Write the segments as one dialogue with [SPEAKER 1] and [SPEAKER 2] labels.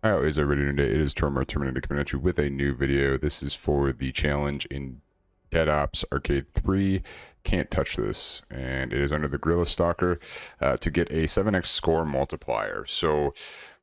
[SPEAKER 1] How is everybody doing today? It is Terminator coming at you with a new video. This is for the challenge in Dead Ops Arcade 3. Can't touch this, and it is under the Gorilla Stalker to get a 7x score multiplier. So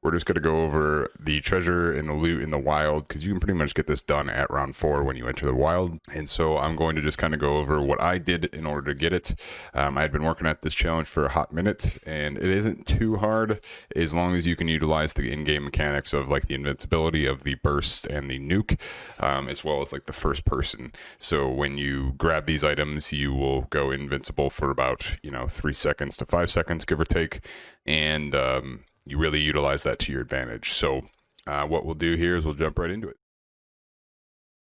[SPEAKER 1] we're just going to go over the treasure and the loot in the wild, because you can pretty much get this done at round 4 when you enter the wild. And so I'm going to just kind of go over what I did in order to get it. I had been working at this challenge for a hot minute, and it isn't too hard as long as you can utilize the in-game mechanics of like the invincibility of the burst and the nuke, as well as like the first person. So when you grab these items, you will go invincible for about 3 seconds to 5 seconds, give or take, and you really utilize that to your advantage. So what we'll do here is we'll jump right into it.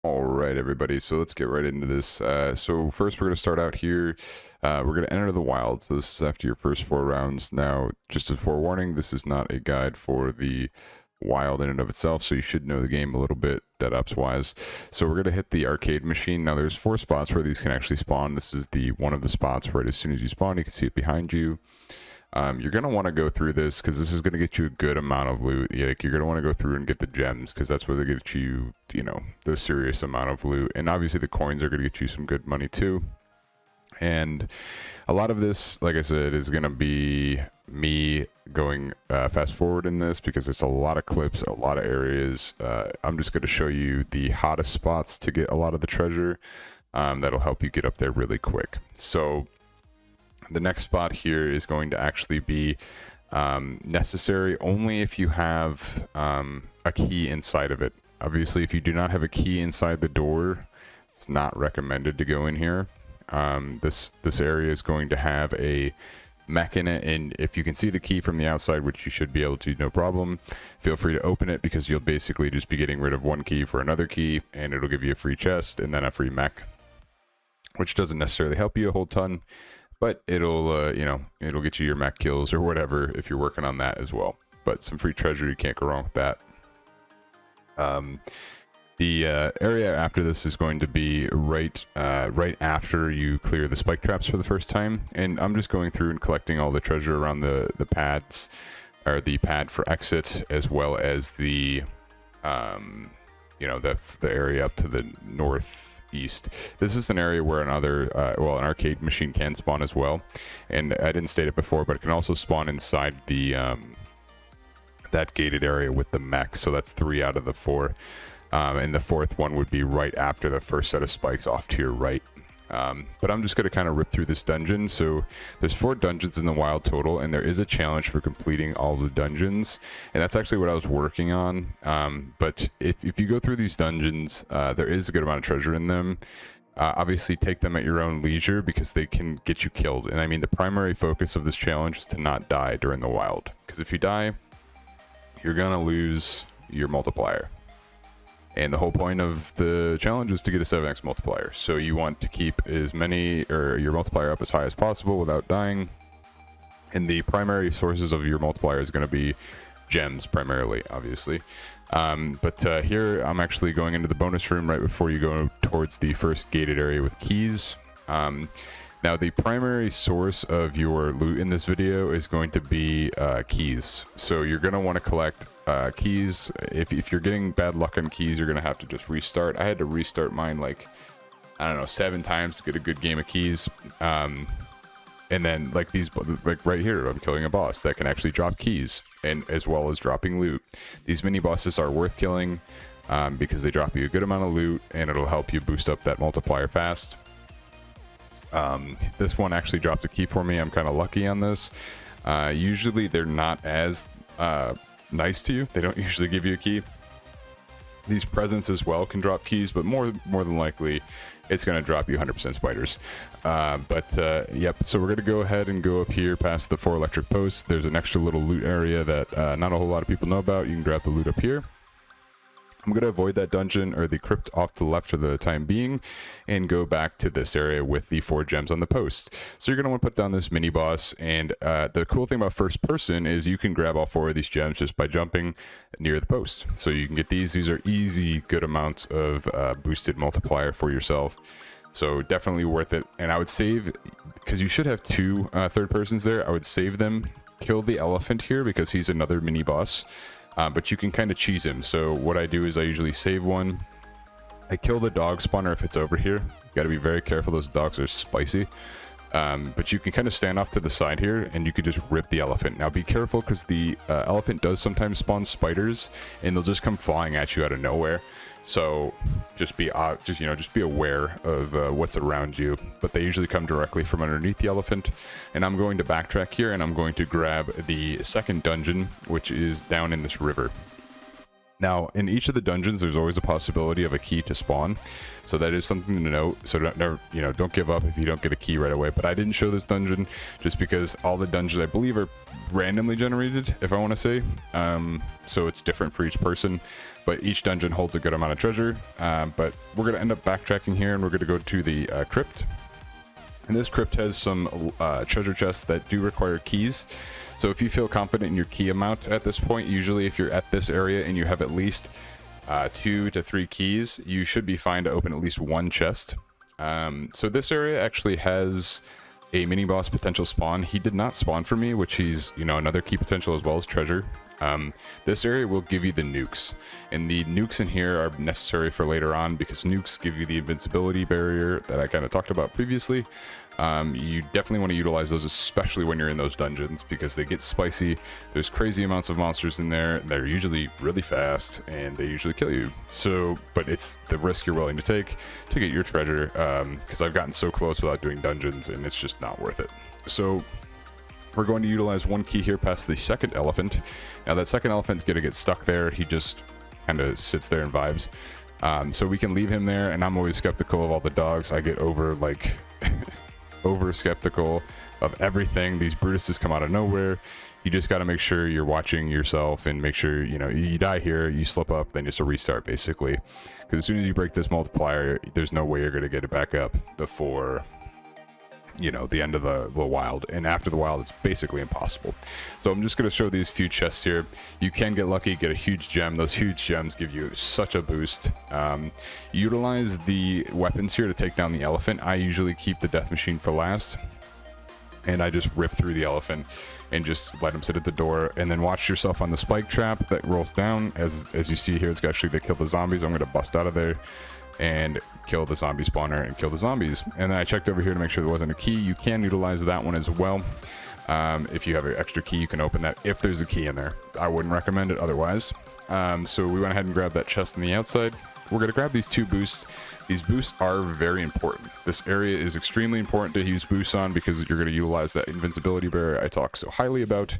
[SPEAKER 1] All right, everybody, so let's get right into this. So first we're going to start out here. We're going to enter the wild. So this is after your first 4 rounds. Now, just a forewarning, this is not a guide for the wild in and of itself, so you should know the game a little bit Dead Ops wise. So we're going to hit the arcade machine. Now there's 4 spots where these can actually spawn. This is the one of the spots right as soon as you spawn. You can see it behind you. You're going to want to go through this because this is going to get you a good amount of loot. Like, you're going to want to go through and get the gems because that's where they get you, the serious amount of loot. And obviously the coins are going to get you some good money too. And a lot of this, like I said, is going to be me going fast forward in this because it's a lot of clips, a lot of areas. I'm just going to show you the hottest spots to get a lot of the treasure. That'll help you get up there really quick. So the next spot here is going to actually be necessary only if you have a key inside of it. Obviously, if you do not have a key inside the door, it's not recommended to go in here. This area is going to have a mech in it, and if you can see the key from the outside, which you should be able to, no problem, feel free to open it because you'll basically just be getting rid of one key for another key, and it'll give you a free chest and then a free mech, which doesn't necessarily help you a whole ton. But it'll, it'll get you your mech kills or whatever if you're working on that as well. But some free treasure, you can't go wrong with that. The area after this is going to be right after you clear the spike traps for the first time. And I'm just going through and collecting all the treasure around the pads, or the pad for exit, as well as the, the area up to the northeast. This is an area where an arcade machine can spawn as well, and I didn't state it before, but it can also spawn inside the that gated area with the mech. So that's 3 out of the 4, and the 4th one would be right after the first set of spikes off to your right. But I'm just going to kind of rip through this dungeon. So there's 4 dungeons in the wild total, and there is a challenge for completing all the dungeons, and that's actually what I was working on. But if you go through these dungeons, there is a good amount of treasure in them. Obviously take them at your own leisure because they can get you killed. And I mean, the primary focus of this challenge is to not die during the wild, because if you die, you're gonna lose your multiplier. And the whole point of the challenge is to get a 7x multiplier. So you want to keep as many, or your multiplier up as high as possible without dying. And the primary sources of your multiplier is going to be gems primarily, obviously. But here I'm actually going into the bonus room right before you go towards the first gated area with keys. Now the primary source of your loot in this video is going to be keys. So you're going to want to collect keys. If you're getting bad luck on keys, you're going to have to just restart. I had to restart mine like, I don't know, 7 times to get a good game of keys. And then like these, like right here, I'm killing a boss that can actually drop keys, and as well as dropping loot. These mini bosses are worth killing because they drop you a good amount of loot, and it'll help you boost up that multiplier fast. This one actually dropped a key for me. I'm kind of lucky on this. Usually they're not as nice to you. They don't usually give you a key. These presents as well can drop keys, but more than likely it's going to drop you 100% spiders. Yep, so we're going to go ahead and go up here past the 4 electric posts. There's an extra little loot area that not a whole lot of people know about. You can grab the loot up here. I'm going to avoid that dungeon, or the crypt off to the left for the time being, and go back to this area with the 4 gems on the post. So you're going to want to put down this mini boss, and the cool thing about first person is you can grab all 4 of these gems just by jumping near the post. So you can get these. These are easy, good amounts of boosted multiplier for yourself. So definitely worth it. And I would save, because you should have 2 third persons there, I would save them, kill the elephant here because he's another mini boss. but you can kind of cheese him. So what I do is I usually save one. I kill the dog spawner if it's over here. You got to be very careful, those dogs are spicy. But you can kind of stand off to the side here and you can just rip the elephant. Now be careful, because the elephant does sometimes spawn spiders and they'll just come flying at you out of nowhere. So just be aware of what's around you, but they usually come directly from underneath the elephant. And I'm going to backtrack here and I'm going to grab the second dungeon, which is down in this river. Now, in each of the dungeons, there's always a possibility of a key to spawn, so that is something to note. So don't give up if you don't get a key right away. But I didn't show this dungeon just because all the dungeons, I believe, are randomly generated, if I want to say. So it's different for each person, but each dungeon holds a good amount of treasure. But we're going to end up backtracking here, and we're going to go to the crypt. And this crypt has some treasure chests that do require keys. So if you feel confident in your key amount at this point, usually if you're at this area and you have at least 2 to 3 keys, you should be fine to open at least one chest. So this area actually has a mini boss potential spawn. He did not spawn for me, which he's, another key potential as well as treasure. This area will give you the nukes, and the nukes in here are necessary for later on, because nukes give you the invincibility barrier that I kind of talked about previously. You definitely want to utilize those, especially when you're in those dungeons, because they get spicy. There's crazy amounts of monsters in there. They're usually really fast and they usually kill you. So, but it's the risk you're willing to take to get your treasure, because I've gotten so close without doing dungeons and it's just not worth it. So we're going to utilize one key here past the second elephant. Now that second elephant's gonna get stuck there. He just kind of sits there and vibes. So we can leave him there, and I'm always skeptical of all the dogs. I get over skeptical of everything. These Brutuses come out of nowhere. You just got to make sure you're watching yourself and make sure, you die here, you slip up, then just a restart basically. Because as soon as you break this multiplier, there's no way you're going to get it back up before the end of the wild, and after the wild it's basically impossible. So I'm just going to show these few chests here. You can get lucky, get a huge gem. Those huge gems give you such a boost. Utilize the weapons here to take down the elephant. I usually keep the death machine for last, and I just rip through the elephant and just let him sit at the door, and then watch yourself on the spike trap that rolls down. As you see here, it's actually to kill the zombies. I'm going to bust out of there and kill the zombie spawner and kill the zombies. And then I checked over here to make sure there wasn't a key. You can utilize that one as well. If you have an extra key, you can open that if there's a key in there. I wouldn't recommend it otherwise. So we went ahead and grabbed that chest on the outside. We're going to grab these 2 boosts. These boosts are very important. This area is extremely important to use boosts on, because you're going to utilize that invincibility barrier I talk so highly about.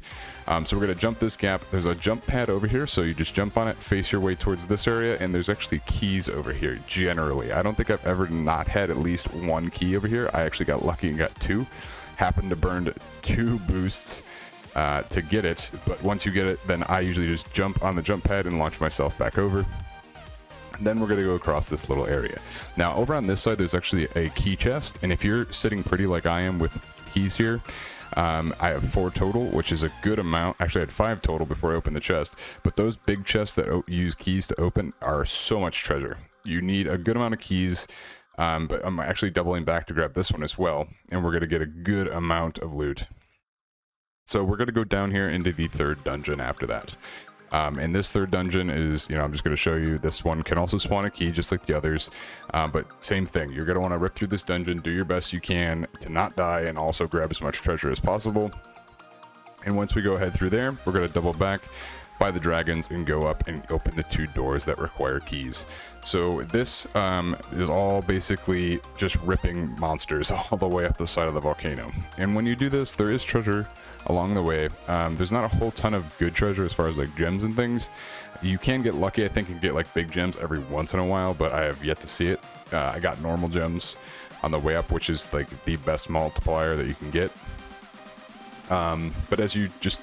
[SPEAKER 1] So we're going to jump this gap. There's a jump pad over here, so you just jump on it, face your way towards this area, and there's actually keys over here, generally. I don't think I've ever not had at least 1 key over here. I actually got lucky and got 2. Happened to burn 2 boosts to get it, but once you get it, then I usually just jump on the jump pad and launch myself back over. Then we're going to go across this little area. Now over on this side, there's actually a key chest, and if you're sitting pretty like I am with keys here, I have 4 total, which is a good amount. Actually, I had 5 total before I opened the chest, but those big chests that use keys to open are so much treasure. You need a good amount of keys, but I'm actually doubling back to grab this one as well, and we're going to get a good amount of loot. So we're going to go down here into the 3rd dungeon after that. And this 3rd dungeon is, I'm just going to show you, this one can also spawn a key just like the others, but same thing. You're going to want to rip through this dungeon, do your best you can to not die, and also grab as much treasure as possible. And once we go ahead through there, we're going to double back by the dragons and go up and open the 2 doors that require keys. So this is all basically just ripping monsters all the way up the side of the volcano. And when you do this, there is treasure along the way. There's not a whole ton of good treasure as far as like gems and things. You can get lucky, I think, and get like big gems every once in a while, but I have yet to see it. I got normal gems on the way up, which is like the best multiplier that you can get. But as you just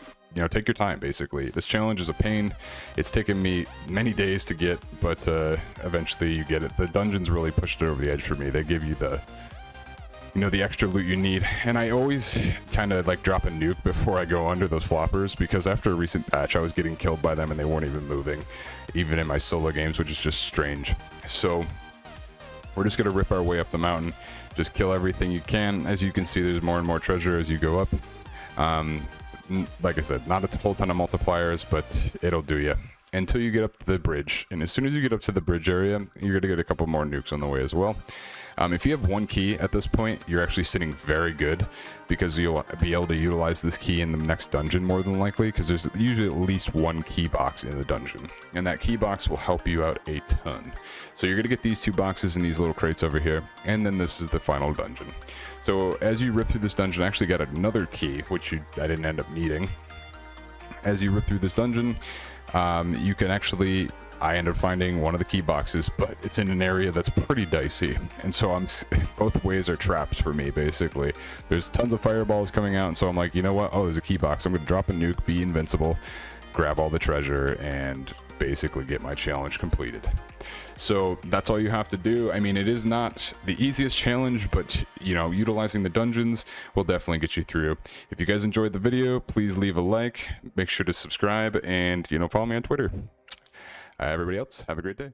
[SPEAKER 1] take your time, basically. This challenge is a pain. It's taken me many days to get, but eventually you get it. The dungeons really pushed it over the edge for me. They give you the the extra loot you need, and I always kind of like drop a nuke before I go under those floppers, because after a recent patch I was getting killed by them and they weren't even moving, even in my solo games, which is just strange. So we're just gonna rip our way up the mountain, just kill everything you can. As you can see, there's more and more treasure as you go up. like I said, not a whole ton of multipliers, but it'll do you until you get up to the bridge. And as soon as you get up to the bridge area, you're going to get a couple more nukes on the way as well. If you have one key at this point, you're actually sitting very good, because you'll be able to utilize this key in the next dungeon more than likely, because there's usually at least one key box in the dungeon, and that key box will help you out a ton. So you're going to get these 2 boxes in these little crates over here, and then this is the final dungeon. So as you rip through this dungeon, I actually got another key, which I didn't end up needing. As you rip through this dungeon, you can actually... I ended up finding one of the key boxes, but it's in an area that's pretty dicey, and so both ways are trapped for me, basically. There's tons of fireballs coming out, and so I'm like, you know what? Oh, there's a key box. I'm going to drop a nuke, be invincible, grab all the treasure, and basically get my challenge completed. So that's all you have to do. I mean, it is not the easiest challenge, but, you know, utilizing the dungeons will definitely get you through. If you guys enjoyed the video, please leave a like, make sure to subscribe, and, you know, follow me on Twitter. Everybody else, have a great day.